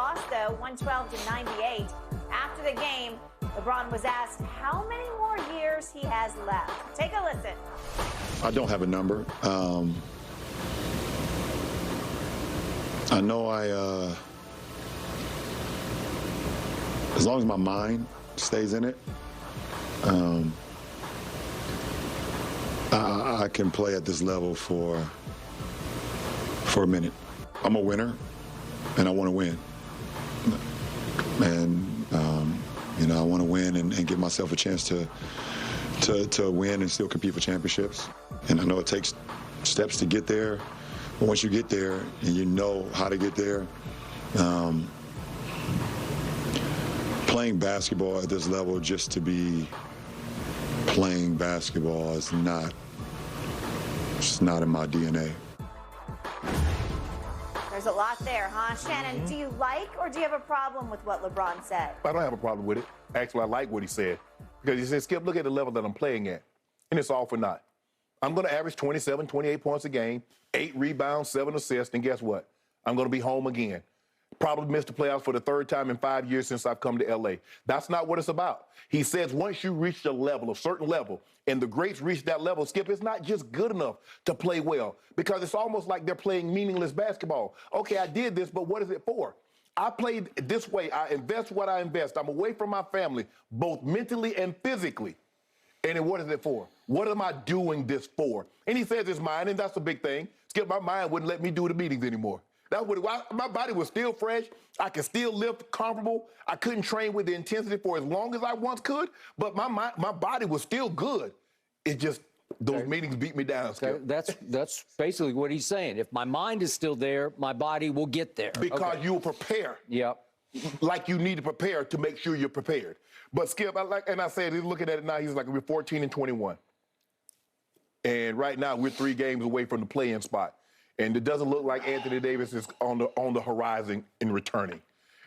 Lost, though, 112-98. After the game, LeBron was asked how many more years he has left. Take a listen. I don't have a number. I know as long as my mind stays in it, I can play at this level for a minute. I'm a winner, and I want to win. And I want to win and give myself a chance to win and still compete for championships. And I know it takes steps to get there, but once you get there and you know how to get there, playing basketball at this level just to be playing basketball is not in my DNA. There's a lot there, huh? Shannon, do you like or do you have a problem with what LeBron said? I don't have a problem with it. Actually, I like what he said. Because he said, Skip, look at the level that I'm playing at. And it's all for naught. I'm going to average 27, 28 points a game, 8 rebounds, 7 assists, and guess what? I'm going to be home again. Probably missed the playoffs for the 3rd time in 5 years since I've come to L.A. That's not what it's about. He says once you reach a level, a certain level, and the greats reach that level, Skip, it's not just good enough to play well because it's almost like they're playing meaningless basketball. Okay, I did this, but what is it for? I played this way. I invest what I invest. I'm away from my family, both mentally and physically. And then what is it for? What am I doing this for? And he says it's mine, and that's a big thing. Skip, my mind wouldn't let me do the meetings anymore. My body was still fresh. I could still lift comfortable. I couldn't train with the intensity for as long as I once could, but my body was still good. It just, those meetings beat me down, Skip. That's basically what he's saying. If my mind is still there, my body will get there. Because you'll prepare. Yep. Like you need to prepare to make sure you're prepared. But Skip, I said, he's looking at it now, he's like, we're 14-21. And right now, we're 3 games away from the play-in spot. And it doesn't look like Anthony Davis is on the horizon in returning.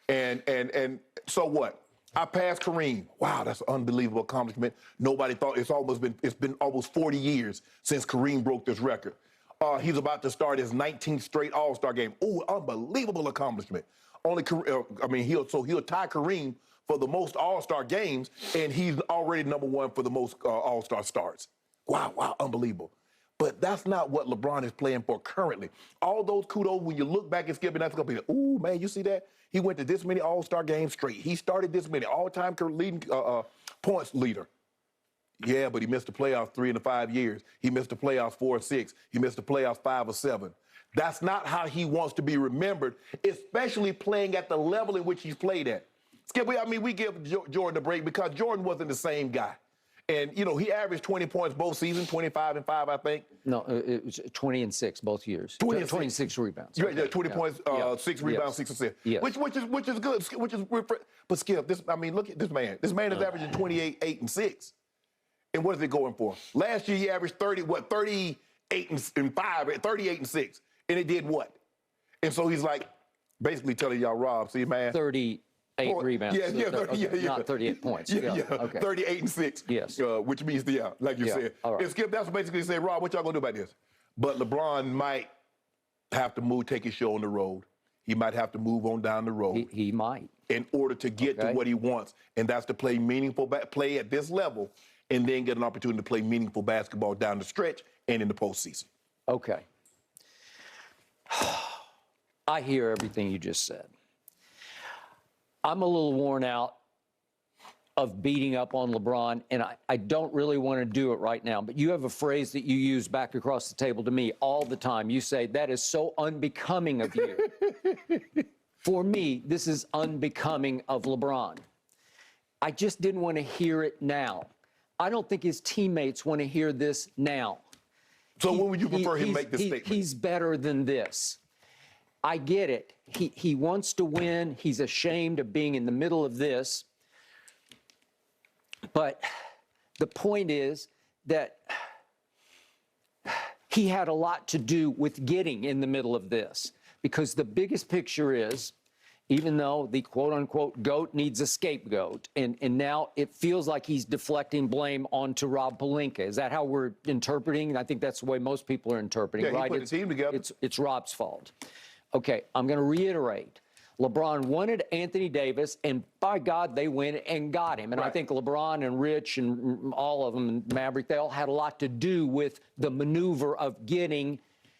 And so what? I passed Kareem. Wow, that's an unbelievable accomplishment. Nobody thought it's been almost 40 yetie since Kareem broke this record. He's about to start his 19th straight All-Star game. Oh, unbelievable accomplishment. He'll tie Kareem for the most All-Star games, and he's already #1 for the most All-Star starts. Wow, unbelievable. But that's not what LeBron is playing for currently. All those kudos, when you look back at Skip, and that's going to be like, ooh, man, you see that? He went to this many All-Star games straight. He started this many, all-time leading points leader. Yeah, but he missed the playoffs 3 of 5 years. He missed the playoffs 4 or 6. He missed the playoffs 5 or 7. That's not how he wants to be remembered, especially playing at the level in which he's played at. Skip, we give Jordan a break because Jordan wasn't the same guy. And, he averaged 20 points both seasons, 25 and 5, I think. No, it was 20 and 6 both years. 26 rebounds. Yeah, 20 points, 6 rebounds, 6 assists. Yes. Which is good. But Skip, look at this man. This man is averaging 28, 8, and 6. And what is it going for? Last year he averaged 38 and 5, 38 and 6. And it did what? And so he's like basically telling y'all, Rob, see, man. 38 rebounds. Not 38 points. Okay. 38 and 6. Yes. Which means like you said. All right. And Skip, that's basically saying, Rob, what y'all gonna do about this? But LeBron might have to take his show on the road. He might have to move on down the road. He might. In order to get to what he wants, and that's to play meaningful play at this level, and then get an opportunity to play meaningful basketball down the stretch and in the postseason. Okay. I hear everything you just said. I'm a little worn out of beating up on LeBron, and I don't really want to do it right now. But you have a phrase that you use back across the table to me all the time. You say, that is so unbecoming of you. For me, this is unbecoming of LeBron. I just didn't want to hear it now. I don't think his teammates want to hear this now. So when would you prefer him make this statement? He's better than this. I get it. He wants to win. He's ashamed of being in the middle of this. But the point is that he had a lot to do with getting in the middle of this. Because the biggest picture is, even though the quote-unquote GOAT needs a scapegoat, and now it feels like he's deflecting blame onto Rob Pelinka. Is that how we're interpreting? I think that's the way most people are interpreting, yeah, right? He put the team together. It's Rob's fault. Okay, I'm going to reiterate. LeBron wanted Anthony Davis, and by God, they went and got him. And I think LeBron and Rich and all of them, and Maverick, they all had a lot to do with the maneuver of getting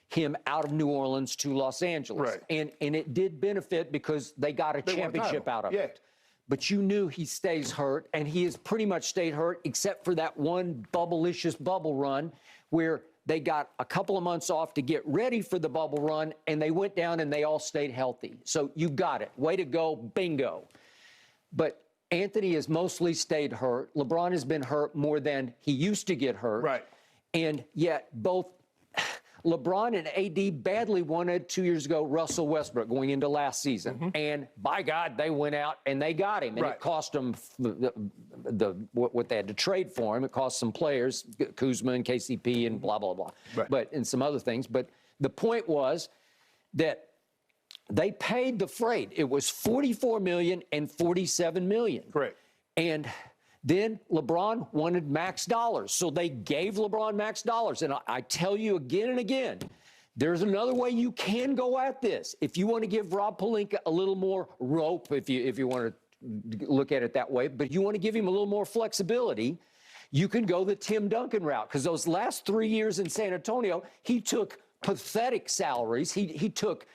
him out of New Orleans to Los Angeles. And it did benefit because they got a championship out of it. But you knew he stays hurt, and he has pretty much stayed hurt except for that one bubble-licious bubble run where they got a couple of months off to get ready for the bubble run, and they went down and they all stayed healthy. So you got it. Way to go. Bingo. But Anthony has mostly stayed hurt. LeBron has been hurt more than he used to get hurt. And yet both LeBron and AD badly wanted 2 years ago Russell Westbrook going into last season. And by God, they went out and they got him. And it cost them what they had to trade for him. It cost some players, Kuzma and KCP and blah, blah, blah. But and some other things. But the point was that they paid the freight. It was $44 million and $47 million. And then LeBron wanted max dollars, so they gave LeBron max dollars. And I tell you again and again, there's another way you can go at this. If you want to give Rob Pelinka a little more rope, if you want to look at it that way, but you want to give him a little more flexibility, you can go the Tim Duncan route. Because those last 3 years in San Antonio, he took pathetic salaries. He took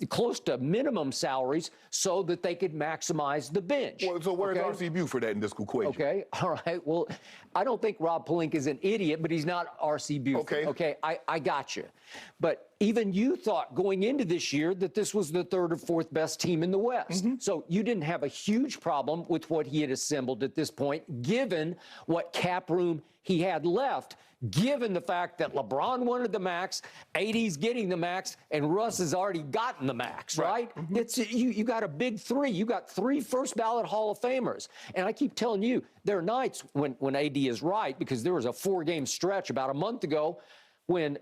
close to minimum salaries so that they could maximize the bench. Well, so where's R.C. Buford at in this equation? All right. Well, I don't think Rob Pelinka is an idiot, but he's not R.C. Buford. I got you. But even you thought going into this year that this was the third or fourth best team in the West. So you didn't have a huge problem with what he had assembled at this point, given what cap room he had left, given the fact that LeBron wanted the max, AD's getting the max, and Russ has already gotten the max, right? It's you got a big three. You got 3 first-ballot Hall of Famers. And I keep telling you, there are nights when AD is right, because there was a 4-game stretch about a month ago when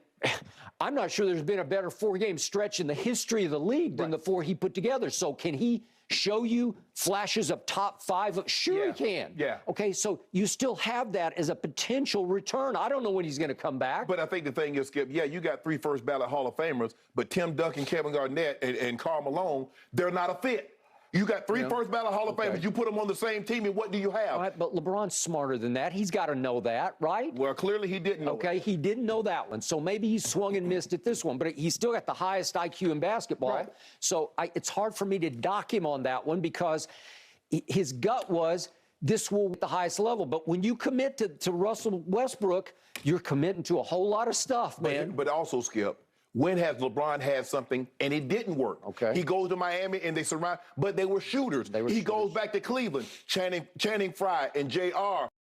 I'm not sure there's been a better 4-game stretch in the history of the league than the 4 he put together. So can he show you flashes of top 5? Sure he can. Okay, so you still have that as a potential return. I don't know when he's going to come back. But I think the thing is, Skip, you got 3 first-ballot Hall of Famers, but Tim Duncan, Kevin Garnett, and Karl Malone, they're not a fit. You got 3 first-ballot Hall of Famers. You put them on the same team, and what do you have? All right, but LeBron's smarter than that. He's got to know that, right? Well, clearly he didn't know it. He didn't know that one. So maybe he swung and missed at this one, but he's still got the highest IQ in basketball. So it's hard for me to dock him on that one because his gut was this will be the highest level. But when you commit to Russell Westbrook, you're committing to a whole lot of stuff, man. But also, Skip, when has LeBron had something and it didn't work? He goes to Miami and they surround, but they were shooters. He goes back to Cleveland, Channing Frye and JR.